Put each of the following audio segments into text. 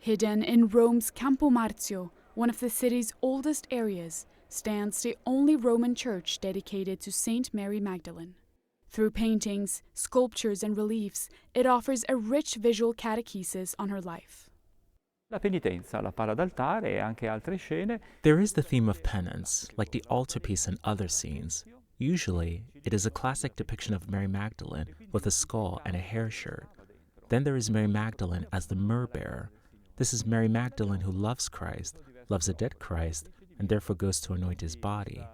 Hidden in Rome's Campo Marzio, one of the city's oldest areas, stands the only Roman church dedicated to Saint Mary Magdalene. Through paintings, sculptures, and reliefs, it offers a rich visual catechesis on her life. La penitenza, la pala d'altare e anche altre scene. There is the theme of penance, like the altarpiece and other scenes. Usually, it is a classic depiction of Mary Magdalene with a skull and a hair shirt. Then there is Mary Magdalene as the myrrh bearer. This is Mary Magdalene who loves Christ, loves a dead Christ, and therefore goes to anoint his body.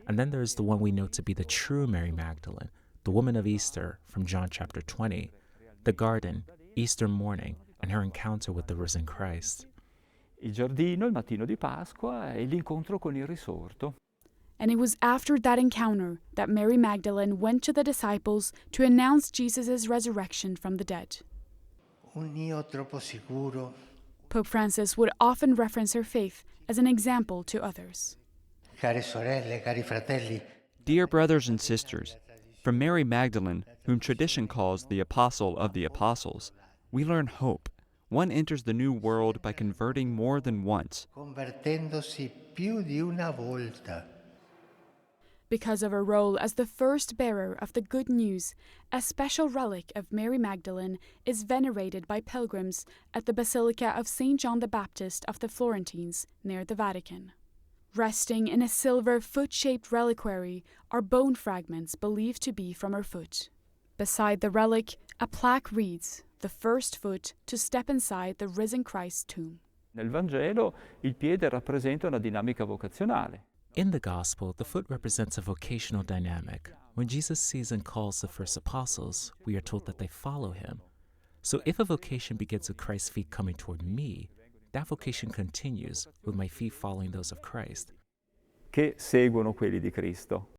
And then there is the one we know to be the true Mary Magdalene, the woman of Easter from John chapter 20, the garden, Easter morning, and her encounter with the risen Christ. Il giardino, il mattino di Pasqua e l'incontro con il risorto. And it was after that encounter that Mary Magdalene went to the disciples to announce Jesus' resurrection from the dead. Un io troppo sicuro. Pope Francis would often reference her faith as an example to others. Care sorelle, cari fratelli. Dear brothers and sisters, from Mary Magdalene, whom tradition calls the Apostle of the Apostles, we learn hope. One enters the new world by converting more than once. Convertendosi più di una volta. Because of her role as the first bearer of the good news, a special relic of Mary Magdalene is venerated by pilgrims at the Basilica of St. John the Baptist of the Florentines near the Vatican. Resting in a silver foot-shaped reliquary are bone fragments believed to be from her foot. Beside the relic, a plaque reads, "The first foot to step inside the risen Christ's tomb." Nel Vangelo il piede rappresenta una dinamica vocazionale. In the Gospel, the foot represents a vocational dynamic. When Jesus sees and calls the first apostles, we are told that they follow him. So if a vocation begins with Christ's feet coming toward me, that vocation continues with my feet following those of Christ. Che seguono quelli di Cristo.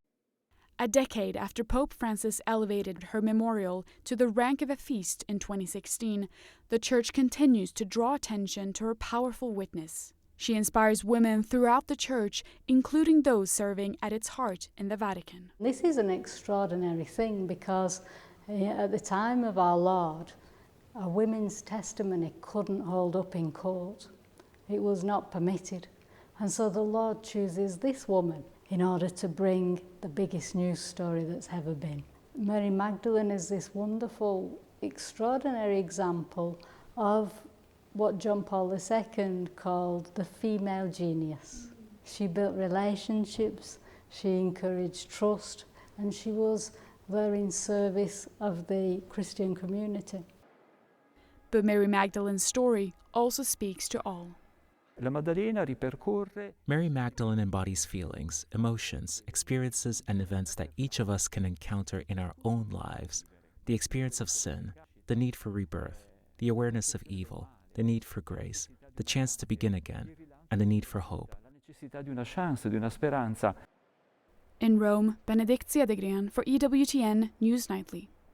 A decade after Pope Francis elevated her memorial to the rank of a feast in 2016, the Church continues to draw attention to her powerful witness. She inspires women throughout the Church, including those serving at its heart in the Vatican. This is an extraordinary thing because at the time of our Lord, a women's testimony couldn't hold up in court. It was not permitted. And so the Lord chooses this woman in order to bring the biggest news story that's ever been. Mary Magdalene is this wonderful, extraordinary example of what John Paul II called the female genius. She built relationships, she encouraged trust, and she was there in service of the Christian community. But Mary Magdalene's story also speaks to all. La Maddalena ripercorre. Mary Magdalene embodies feelings, emotions, experiences, and events that each of us can encounter in our own lives. The experience of sin, the need for rebirth, the awareness of evil, the need for grace, the chance to begin again, and the need for hope. La necessità di una chance, di una speranza. In Rome, Bénédicte Cedergren for EWTN News Nightly.